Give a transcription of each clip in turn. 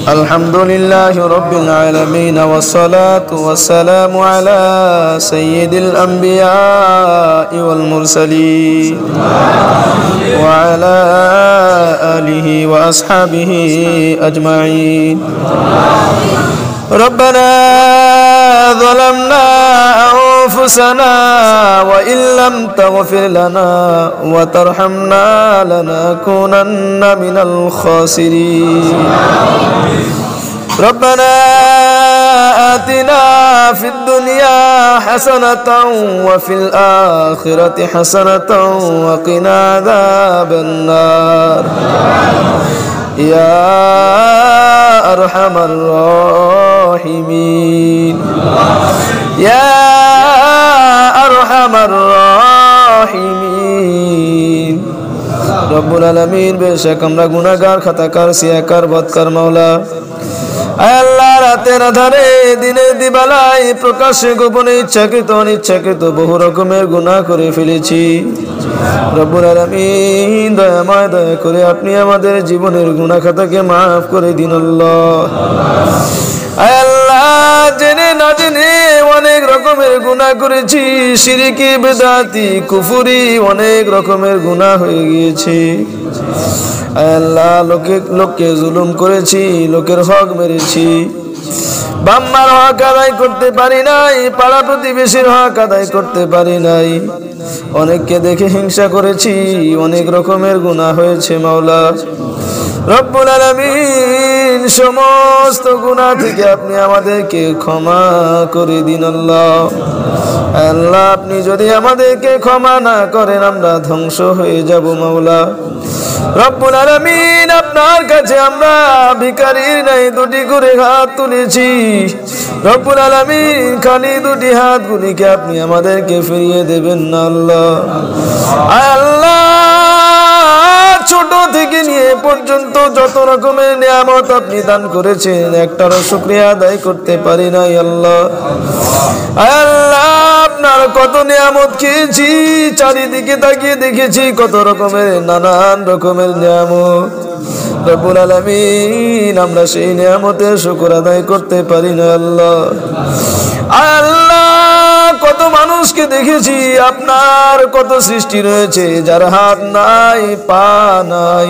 الحمد لله رب العالمين والصلاة والسلام على سيد الأنبياء والمرسلين وعلى آله وأصحابه أجمعين. ربنا ظلمنا أنفسنا وإن لم تغفر لنا وترحمنا لنكونن من الخاسرين. ربنا آتنا في الدنيا حسنة وفي الآخرة حسنة وقنا عذاب النار يا أرحم الراحمين يا أرحم الراحمين. রব্বুল আলামিন বেশক আমরা গুনাহগার খাতাকার সিয়াকার বদকার মাওলা আল্লাহ রাতের আধারে দিনের দিবালায় প্রকাশ্যে গোপনে ইচ্ছাকৃত অনিচ্ছাকৃত বহু রকমের গুনাহ করে ফেলেছি। রব্বুল আলামিন দয়াময় দয়া করে আপনি আমাদের জীবনের গুনাহ খাতাকে মাফ করে দিন আল্লাহ। আল্লাহ জেনে না জেনে অনেক রকমের গুনাহ করেছি, শিরকি বিদআতি কুফরি অনেক রকমের গুনাহ হয়ে গিয়েছে। আল্লাহ লোককে জুলুম করেছি, লোকের হক মেরেছি, বাম্মার হক আদায় করতে পারি নাই, পাড়া প্রতিবেশীর হক আদায় করতে পারি নাই, অনেককে দেখে হিংসা করেছি, অনেক রকমের গুনাহ হয়েছে মাওলা। রব্বুল আলামিন সমস্ত গুনাহ থেকে আপনি আমাদেরকে ক্ষমা করে দিন আল্লাহ। আল্লাহ আপনি যদি আমাদেরকে ক্ষমা না করেন আমরা ধ্বংস হয়ে যাব মাওলা। রব্বুল আলামিন আপনার কাছে আমরা ভিখারির নাই দুটি করে হাত তুলেছি। রব্বুল আলামিন খালি দুটি হাত গুলিকে আপনি আমাদেরকে ফিরিয়ে দেবেন না আল্লাহ। আল্লাহ ছোট থেকে নিয়ে পর্যন্ত যত রকমের নিয়ামত আপনি দান করেছেন একটারও শুকরিয়া আদায় করতে পারি নাই আল্লাহ। আল্লাহ আপনার কত নিয়ামত খেয়েছি, চারিদিকে তাকিয়ে দেখেছি কত রকমের নানান রকমের নিয়ামত। রব্বুল আলামিন আমরা সেই নিয়ামতের শুকর আদায় করতে পারি না আল্লাহ। আল্লাহ কত মানুষকে দেখেছি, আপনার কত সৃষ্টি রয়েছে যার হাত নাই পা নাই,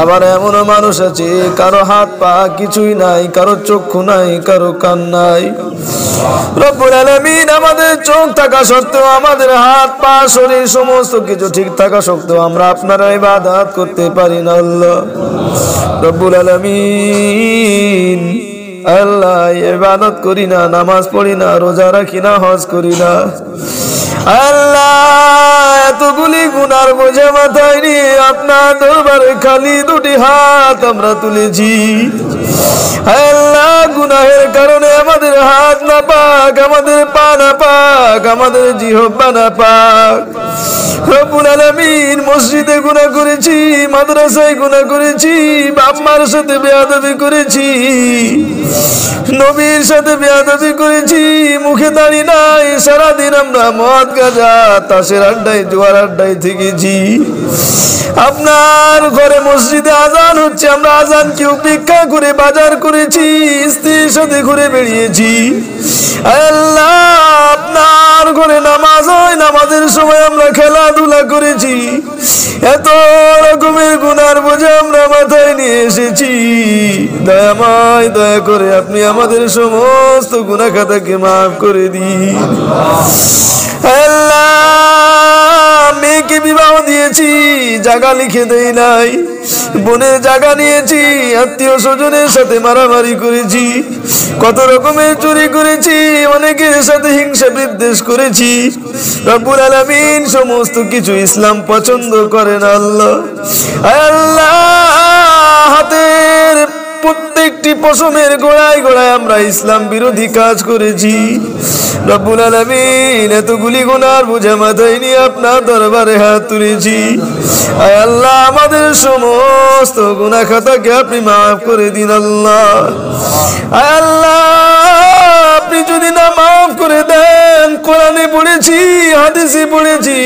আবার এমনও মানুষ আছে কারো হাত পা কিছুই নাই, কারো চক্ষু নাই, কারো কান নাই। রব্বুল আলামিন আমাদের চোখ থাকা সত্ত্বেও, আমাদের হাত পা শরীর সমস্ত কিছু ঠিক থাকা সত্ত্বেও আমরা আপনার ইবাদত করতে পারি না আল্লাহ। রব্বুল আলামিন আল্লাহ ইবাদত করি না, নামাজ পড়ি না, রোজা রাখি না, হজ করি না আল্লাহ। এতগুলি গুনার বোঝা মাথায় নিয়ে আপনার দরবারে খালি দুটি হাত আমরা তুলেছি আল্লাহ। গুনাহের কারণে আমাদের হাত না পাক, আমাদের পা না পাক, আমাদের জিহ্বা না পাক। রব্বুল আলামিন মসজিদে গুনাহ করেছি, মাদ্রাসায় গুনাহ করেছি, বাপ মার সাথে বেয়াদবি করেছি, নবীর সাথে বেয়াদবি করেছি, মুখে দাড়ি নাই, সারাদিন আমরা মদ গাঁজা তাসের আড্ডায় জুয়ার আড্ডায় থেকেছি। আপনার ঘরে মসজিদে আজান হচ্ছে, আমরা আজানকে উপেক্ষা করে বাজার করেছি, স্ত্রীর সাথে ঘুরে বেরিয়েছি আল্লাহ। আপনার ঘরে নামাজ হয়, নামাজের সময় আমরা খেলাধুলা করেছি। এত রকমের গুনার বোঝা আমরা মাথায় নিয়ে এসেছি। দয়াময় দয়া করে আপনি আমাদের সমস্ত গুনাহ খাতাকে মাফ করে দিন আল্লাহ। মেয়েকে বিবাহ দিয়েছি, জায়গা লিখে দেই নাই, বোনের জায়গা নিয়েছি, আত্মীয় স্বজনের সাথে মারামারি করেছি, কত রকমের চুরি করেছি, অনেকের সাথে হিংসা বিদ্বেষ করেছি। রব্বুল আলামিন সমস্ত কিছু ইসলাম পছন্দ করে না আল্লাহ। আল্লাহ হাতের প্রত্যেকটি পশমের গোড়ায় গোড়ায় আমরা ইসলাম বিরোধী কাজ করেছি। রব্বুল আলামিন এতগুলি গুনার বোঝা মাথায় নিয়ে আপনার দরবারে হাত তুলেছি। আয় আল্লাহ আমাদের সমস্ত গুনাহ খাতাকে আপনি মাফ করে দিন আল্লাহ। আয় আল্লাহ আপনি যদি না মাফ করে দেন, কোরআনে পড়েছি, হাদিসে পড়েছি,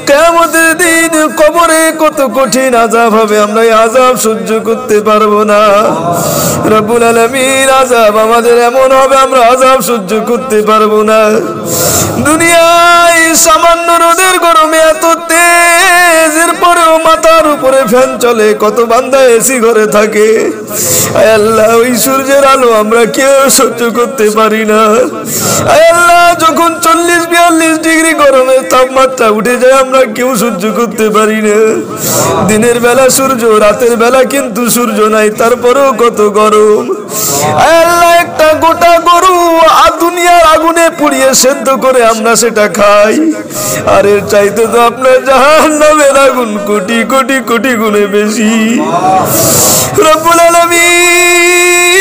কিয়ামতের দিন কবরে কত কঠিন আযাব হবে, আমরা এই আযাব সহ্য করতে পারবো না। রব্বুল আলামিন আযাব আমাদের এমন হবে আমরা আযাব সহ্য করতে পারবো না। দুনিয়ায় সামান্য রোদের গরমে এত তেজ, এরপরেও মাথার উপরে ফ্যান চলে, কত বান্দা এসি ঘরে থাকে। আয় আল্লাহ, ওই সূর্যের আলো আমরা কেউ সহ্য করতে পারি না। আয় আল্লাহ, যখন 40-42 ডিগ্রি গরমের তাপমাত্রা উঠে যায় আমরা কেউ সহ্য করতে পারি না। দিনের বেলা সূর্য, রাতের বেলা কিন্তু সূর্য নাই, তারপরেও কত গরম। আয় আল্লাহ, একটা গোটা গরু দুনিয়ার আগুনে পুড়িয়ে সেদ্ধ করে আমরা সেটা খাই, আর এর চাইতে তো আপনার জাহান্নামের আগুন কোটি কোটি কোটি গুণে বেশি। রব্বুল আলামিন,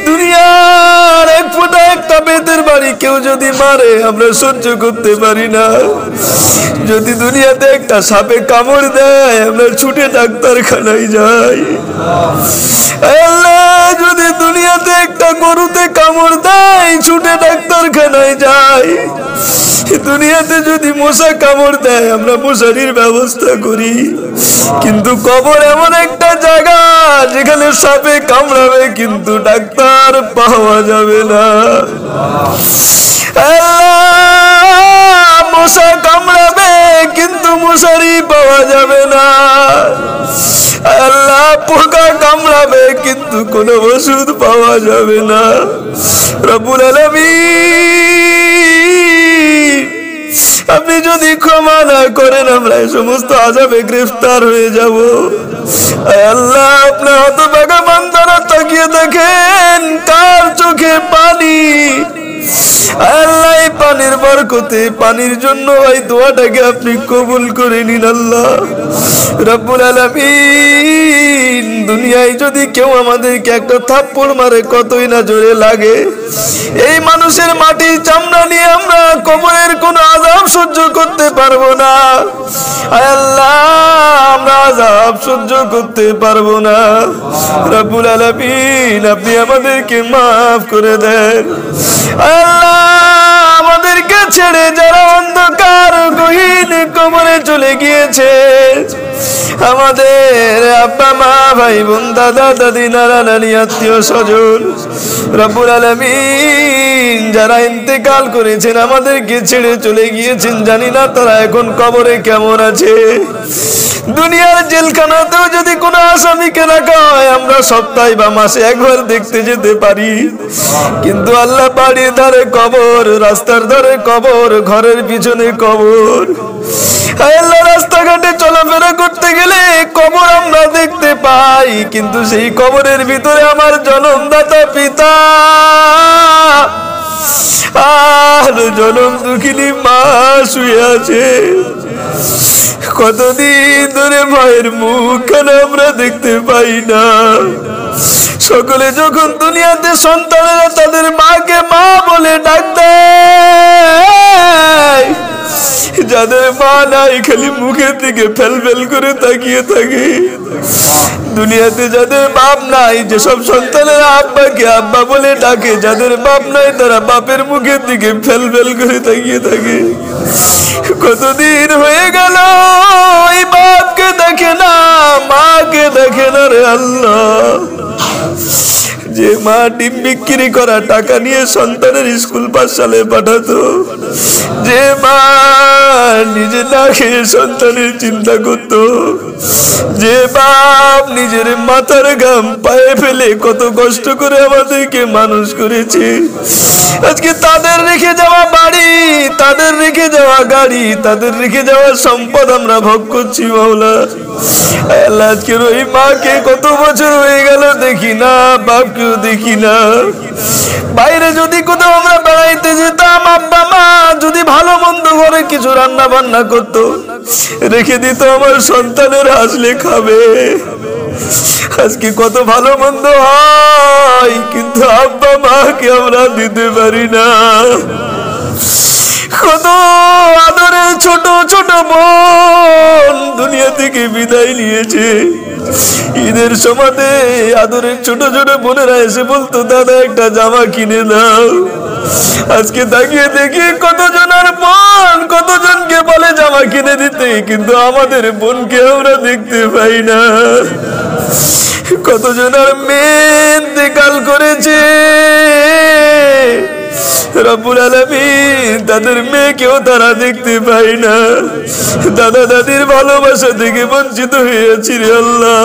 দুনিয়ার এক ফোঁটা একটা বেতের বাড়ি কেউ যদি মারে আমরা সহ্য করতে পারি না। যদি দুনিয়াতে একটা সাপে কামড় দেয় আমরা ছুটে ডাক্তারখানায় যাই। আল্লাহ, যদি দুনিয়াতে একটা গরুতে কামড় দেয় ছুটে ডাক্তারখানায় যাই। দুনিয়াতে যদি মশা কামড় দেয় আমরা মশারির ব্যবস্থা করি, কিন্তু কবর এমন একটা জায়গা যেখানে সাপে কামড়াবে কিন্তু ডাক্তার পাওয়া যাবে না। মশা কামড়াবে কিন্তু মশারি পাওয়া যাবে না। আল্লাহ, পোকা কামড়াবে কিন্তু কোনো ওষুধ পাওয়া যাবে না। রব্বুল আলামিন, আপনি যদি ক্ষমা না করেন আমরা এই সমস্ত আযাবে গ্রেফতার হয়ে যাব। আল্লাহ, আপনার হতভাগা বান্দারা তাকিয়ে দেখেন কার চোখে পানি। আল্লাহ, এই পানির বরকতে, পানির জন্য এই দোয়াটাকে আপনি কবুল করে নিন। আল্লাহ রব্বুল আলামিন, দুনিয়ায় যদি কেউ আমাদেরকে একটা থাপ্পড় মারে কতই না জোরে লাগে। এই মানুষের মাটির চামড়া নিয়ে আমরা কবরের কোনো আযাব সহ্য করতে পারবো না। আল্লাহ, আমরা আযাব সহ্য করতে পারবো না। রব্বুল আলামিন, আপনি আমাদেরকে মাফ করে দেন। আল্লাহ, আমাদেরকে ছেড়ে যারা অন্ধকার গহীন কবরে চলে গিয়েছে, আমাদের আব্বা মা ভাই বোন দাদা দাদি নানা নানি আত্মীয় স্বজন, রব্বুল আলামিন যারা ইন্তেকাল করেছেন আমাদেরকে ছেড়ে চলে গিয়েছেন, জানি না তারা এখন কবরে কেমন আছে। দুনিয়ার জেলখানাতেও যদি কোনো আসামিকে রাখা হয় আমরা সপ্তাহে বা মাসে একবার দেখতে যেতে পারি, কিন্তু আল্লাহ বাড়ির ধারে কবর, রাস্তার ধারে কবর, ঘরের পিছনে কবর। আল্লাহ, রাস্তাঘাটে চলাফেরা করতে গেলে কবর আমরা দেখতে পাই, কিন্তু সেই কবরের ভিতরে আমার জনমদাতা পিতা আর জনম দুঃখিনী মা শুয়ে আছে। কতদিন ধরে মায়ের মুখখানা আমরা দেখতে পাই না। সকলে যখন দুনিয়াতে সন্তানেরা তাদের মাকে মা বলে ডাক দেয়, যাদের মা নাই খালি মুখের দিকে ফেল ফেল করে তাকিয়ে থাকে। দুনিয়াতে যাদের বাপ নাই, যেসব সন্তানেরা আব্বাকে আব্বা বলে ডাকে, যাদের বাপ নাই তারা বাপের মুখের দিকে ফেল ফেল করে তাকিয়ে থাকে। কতদিন হয়ে গেল এই বাপকে দেখে না, মাকে দেখে না। রে আল্লাহ, যে মা ডিম বিক্রি করা টাকা নিয়ে সন্তানের স্কুল পাঠশালায় পাঠাতো, যে মা নিজে না খেয়ে সন্তানের চিন্তা করত, যে বাপ নিজের মাথার ঘাম পায়ে ফেলে কত কষ্ট করে আমাদেরকে মানুষ করেছে, আজকে তাদের রেখে যাওয়া বাড়ি, তাদের রেখে যাওয়া গাড়ি, তাদের রেখে যাওয়া সম্পদ আমরা ভোগ করছি। মাওলা আল্লাহ, আজকের ওই মাকে কত বছর হয়ে গেল দেখি না, বাপকেও দেখি না। বাইরে যদি কোথাও আমরা বেড়াইতে যেতাম, আব্বা মা যদি ভালো মন্দ ঘরে কিছু রান্না বান্না করতো, রেখে দিত আমার সন্তানেরা আসলে খাবে। আজকে কত ভালো মন্দ হয়, কিন্তু আব্বা মাকে আমরা দিতে পারি না। কত আদরের ছোট ছোট বোন দুনিয়া থেকে বিদায় নিয়েছে, ঈদের সময়তে আদরের ছোট ছোট বোনেরা এসে বলতো দাদা একটা জামা কিনে দাও। আজকে তাকিয়ে দেখি কতজনের বোন কতজনকে বলে জামা কিনে দিতে, কিন্তু আমাদের বোনকে আমরা দেখতে পাই না। কতজনের মেয়ে ইন্তেকাল করেছে, রব্বুল আলামিন তাদের মেয়েকেও তারা দেখতে পায় না। দাদা দাদির ভালোবাসা থেকে বঞ্চিত হয়েছি রে আল্লাহ।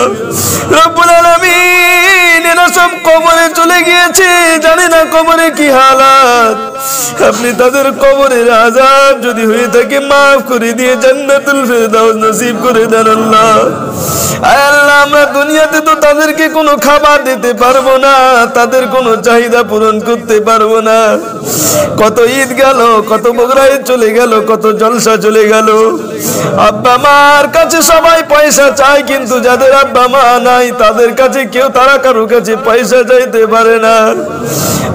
রব্বুল আলামিন এরা সব কবরে চলে গিয়েছে, জানি না কবরে কি হালাত। আপনি তাদের কবরের আযাব যদি হয়ে থাকে মাফ করে দিয়ে জান্নাতুল ফেরদাউস নসিব করে দেন আল্লাহ। আল্লাহ আমরা দুনিয়াতে তো তাদেরকে কোনো খাবার দিতে পারবো না, তাদের কোনো চাহিদা পূরণ করতে পারবো না। কত ঈদ গেল, কত বগুড়া ঈদ চলে গেল, কত জলসা চলে গেল। আব্বা মার কাছে সবাই পয়সা চায়, কিন্তু যাদের আব্বা মা নাই তাদের কাছে কেউ তারা কারো কাছে পয়সা চাইতে পারে না।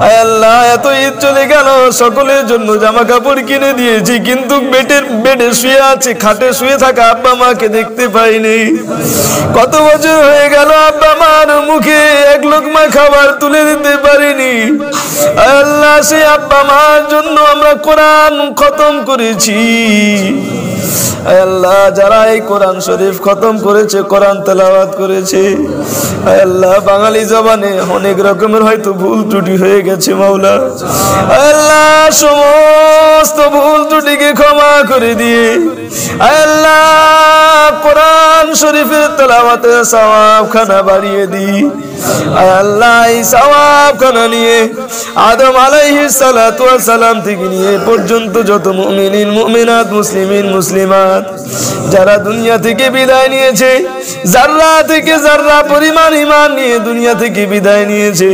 আয় আল্লাহ এত ঈদ চলে গেল, সকলের জন্য জামা কাপড় কিনে দিয়েছি, কিন্তু বেডে শুয়ে আছে, খাটে শুয়ে থাকা আব্বা মাকে দেখতে পাইনি। কত বছর হয়ে গেল আব্বা মার মুখে এক লোকমা খাবার তুলে দিতে পারিনি। আল্লাহ সেই আব্বা মার জন্য আমরা কোরআন খতম করেছি। আল্লাহ যারা এই কোরআন শরীফ খতম করেছে, কোরআন তেলাওয়াত করেছে, আল্লাহ বাঙালি জবানে অনেক রকমের হয়তো ভুল ত্রুটি হয়ে গেছে মাওলা। আল্লাহ সমস্ত ভুল ত্রুটিকে ক্ষমা করে দিয়ে আল্লাহ কোরআন শরীফের তেলাওয়াতের সওয়াব খানা বাড়িয়ে দি। আল্লাহ এই সওয়াব খানা নিয়ে আদম আলাইহিস সালাতু ওয়াস সালাম থেকে নিয়ে পর্যন্ত যত মুমিনিন মুমিনাত মুসলিমিন মুসলিমাত যারা দুনিয়া থেকে বিদায় নিয়েছে, যাররা থেকে যাররা পরিমাণ ঈমান নিয়ে দুনিয়া থেকে বিদায় নিয়েছে,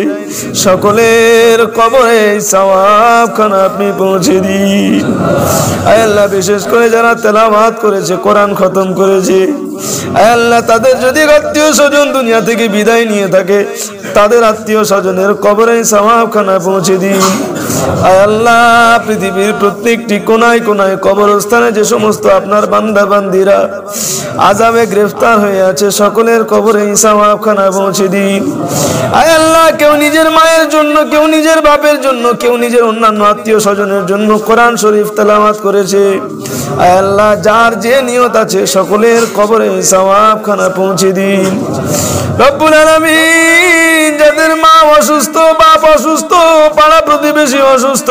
সকলের কবরে সওয়াব খানা আপনি পৌঁছে দিন। আল্লাহ বিশেষ করে যারা তেলাওয়াত করেছে, কোরআন খতম করেছে, আল্লাহ তাদের যদি আত্মীয় স্বজন দুনিয়া থেকে বিদায় নিয়ে থাকে, তাদের আত্মীয় স্বজনের কবরে সওয়াব খানা পৌঁছে দিন। আল্লাহ পৃথিবীর প্রত্যেকটি কোনায় কোনায় কবরস্থানে যে সমস্ত আপনার বান্দা বান্দিরা আযাবে গ্রেফতার হয়ে আছে, সকলের কবরে সওয়াব খানা পৌঁছে দিন। আল্লাহ কেউ নিজের মায়ের জন্য, কেউ নিজের বাপের জন্য, কেউ নিজের অন্যান্য আত্মীয় স্বজনের জন্য কোরআন শরীফ তেলাওয়াত করেছে। আল্লাহ যার যে নিয়ত আছে সকলের কবরে সওয়াব খানা পৌঁছে দিন। রব্বুল আলামিন যাদের মা অসুস্থ, বাপ অসুস্থ, পাড়া প্রতিবেশী অসুস্থ,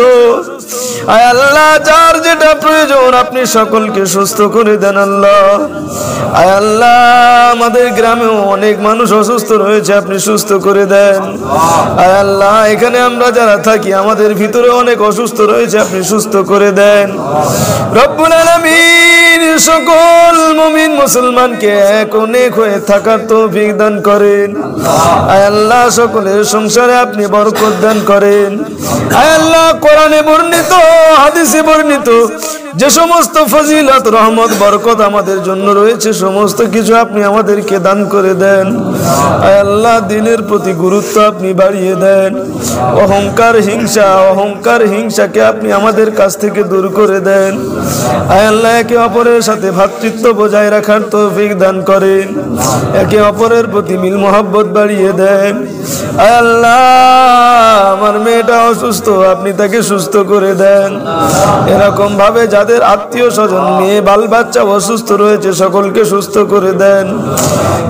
আয় আল্লাহ যার যেটা প্রয়োজন আপনি সকলকে সুস্থ করে দেন আল্লাহ। আয় আল্লাহ আমাদের গ্রামেও অনেক মানুষ অসুস্থ রয়েছে, আপনি সুস্থ করে দেন। আয় আল্লাহ এখানে আমরা যারা থাকি আমাদের ভিতরে অনেক অসুস্থ রয়েছে, আপনি সুস্থ করে দেন। রব্বুল আলামিন সকল মুমিন মুসলমানকে এক অনেক হয়ে থাকার তৌফিক দান করেন। আয় আল্লাহ সকলের সংসারে আপনি বরকত দান করেন। আয় আল্লাহ কোরআনে বর্ণিত, হাদিসে বর্ণিত যে সমস্ত ফজিলত রহমত বরকত আমাদের জন্য রয়েছে, সমস্ত কিছু আপনি আমাদেরকে দান করে দেন। আয় আল্লাহ দিনের প্রতি গুরুত্ব আপনি বাড়িয়ে দেন। অহংকার হিংসাকে আপনি আমাদের কাছ থেকে দূর করে দেন। আয় আল্লাহ একে অপরের সাথে ভ্রাতৃত্ব বজায় রাখার তৌফিক দান করেন। একে অপরের প্রতি মিল মোহাব্বত বাড়িয়ে দেন। আয় আল্লাহ আমার মেয়েটা অসুস্থ, আপনি তাকে সুস্থ করে দেন। এরকম ভাবে যাদের আত্মীয় স্বজন মেয়ে বাল বাচ্চা অসুস্থ রয়েছে সকলকে সুস্থ করে দেন।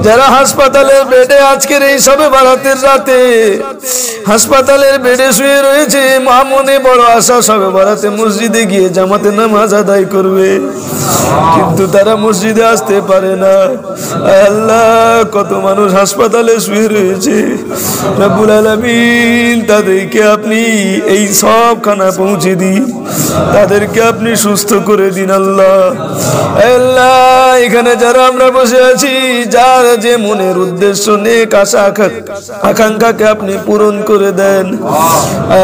যারা হাসপাতালের বেডে আজকের এই সবে বারাতের রাতে হাসপাতালের বেডে শুয়ে রয়েছে, মা মনে বড় আশা সবে বারাতে মসজিদে গিয়ে জামাতে নামাজ আদায় করবে, কিন্তু তারা মসজিদে আসতে পারে না। আল্লাহ কত মানুষ হাসপাতালে শুয়ে রয়েছে, রব্বুল আলামিন তাদেরকে আপনি এই সব খানা পৌঁছে দিন, তাদেরকে আপনি সুস্থ করে দিন আল্লাহ। আল্লাহ এখানে যারা আমরা বসে আছি, যার যে মনের উদ্দেশ্য নেক আশা আকাঙ্ক্ষাকে আপনি পূরণ করে দেন।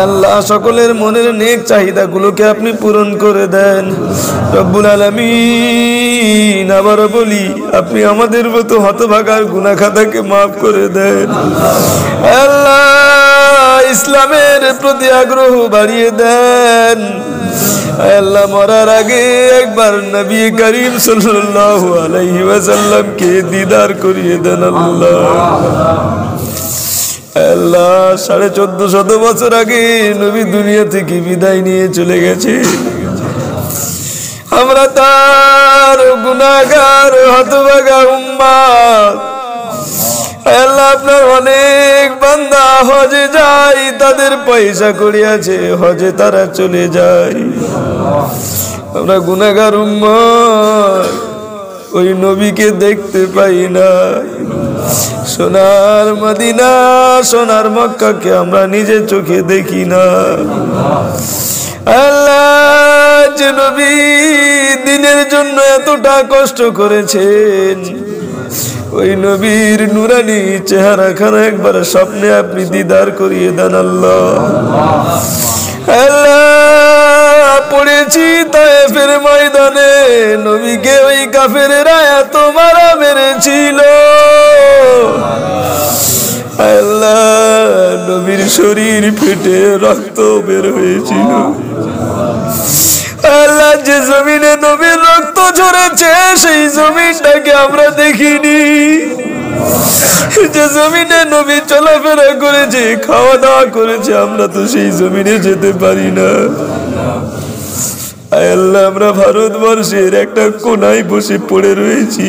আল্লাহ সকলের মনের নেক চাহিদাগুলোকে আপনি পূরণ করে দেন। রব্বুল আলামিন আবারও বলি আপনি আমাদের মতো হতভাগার গুনাহ খাতাকে মাফ করে দেন। আল্লাহ ইসলামের প্রতি আগ্রহ বাড়িয়ে দেন। আল্লাহ মরার আগে একবার নবী করিম সাল্লাল্লাহু আলাইহি ওয়াসাল্লামকে দিদার করিয়ে দেন আল্লাহ। আল্লাহ 1450 বছর আগে নবী দুনিয়া থেকে বিদায় নিয়ে চলে গেছে। আমরা তার গুনাহগার হতভাগা উম্মত। আল্লাহ আপনার অনেক বান্দা হজে যায়, তাদের পয়সা কড়ি আছে, হজে তারা চলে যায়। আমরা গুনাহগার উম্মত, ওই নবীকে দেখতে পাই না। সোনার মদিনা, সোনার মক্কাকে আমরা নিজে চোখে দেখি না। আল্লাহ যে নবী দিনের জন্য এতটা কষ্ট করেছেন, ওই নবীর নুরানি চেহারা খানা একবার স্বপ্নে আপনি দিদার করিয়ে দেন আল্লাহ। আল্লাহ পড়েছি তায়েফের ময়দানে নবীকে ওই কাফেরেরা এত মারা মেরেছিল। আল্লাহ নবীর শরীর ফেটে রক্ত বের হয়েছিল। আল্লাহ যে জমিনে নবীর রক্ত ঝরেছে সেই জমিনটাকে আমরা দেখিনি। যে জমিনে নবী চলাফেরা করেছে, খাওয়া দাওয়া করেছে, আমরা তো সেই জমিনে যেতে পারি না। আল্লাহ আমরা ভারতবর্ষের একটা কোনায় বসে পড়ে রয়েছি।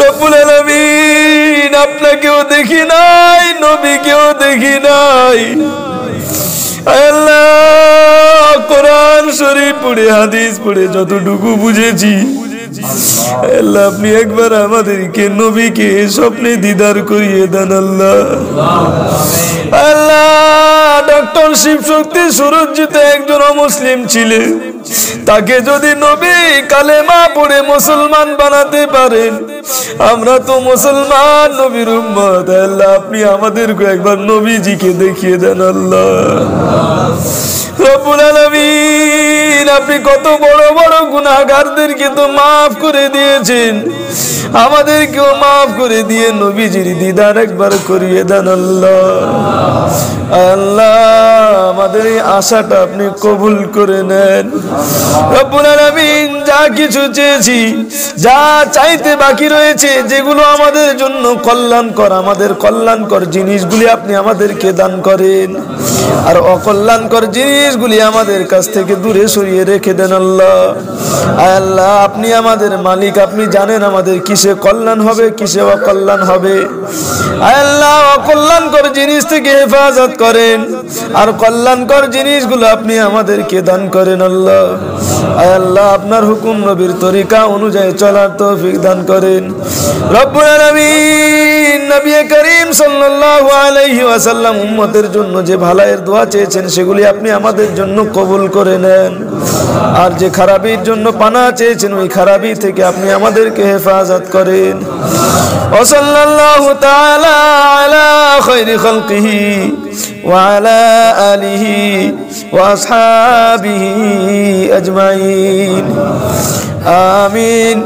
রব্বুল আলামিন আপনাকেও দেখি নাই, নবীকেও দেখি নাই। আল্লাহ কোরআন শরীফ পড়ে, হাদিস পড়ে যতটুকু বুঝেছি, আল্লাহ আপনি একবার আমাদেরকে নবীকে স্বপ্নে দিদার করিয়ে দেন আল্লাহ। আল্লাহ ডক্টর শিবশক্তি সুরজ্জিত একজন অমুসলিম ছিলেন, তাকে যদি নবী কালেমা পড়ে মুসলমান বানাতে পারেন, আমরা তো মুসলমান নবীর উম্মত। আল্লাহ আপনি আমাদেরকে একবার নবীজিকে দেখিয়ে দেন আল্লাহ। রব্বুল আলামিন আপনি কত বড় বড় গুনাহগারদেরকে তো মাফ করে দিয়েছেন, আমাদেরকেও মাফ করে দিয়ে নবীজির দিদার একবার করিয়ে দেন আল্লাহ। আল্লাহ আমাদের এই আশাটা আপনি কবুল করে নেন। রব্বুল আলামিন যা কিছু চেয়েছি, যা চাইতে বাকি রয়েছে, যেগুলো আমাদের জন্য কল্যাণকর, আমাদের কল্যাণকর জিনিসগুলি আপনি আমাদেরকে দান করেন, আর অকল্যাণকর জিনিসগুলি আমাদের কাছ থেকে দূরে সরিয়ে রেখে দেন আল্লাহ। আল্লাহ আপনি আমাদের মালিক, আপনি জানেন আমাদের কিসে কল্যাণ হবে, কিসে অকল্যাণ হবে। আল্লাহ অকল্যাণকর জিনিস থেকে হেফাজত করেন, আর কল্যাণকর জিনিসগুলো আপনি আমাদেরকে দান করেন আল্লাহ। আল্লাহ আপনার হুকুম নবীর তরিকা অনুযায়ী চলার তৌফিক দান করেন। রব্বুল আলামিন নবী করিম সাল্লাল্লাহু আলাইহি ওয়াসাল্লাম উম্মতের জন্য যে ভালায়ের দোয়া চেয়েছেন, সেগুলি আপনি আমাদের জন্য কবুল করে নেন, আর যে খারাপির জন্য পানা চেয়েছেন, ওই খারাপি থেকে আপনি আমাদেরকে হেফাজত করেন। ওয়া সাল্লাল্লাহু তাআলা আলা খায়রি খালকিহি ওয়া আলা আলিহি ওয়া আসহাবিহি আজমাইন। আমিন।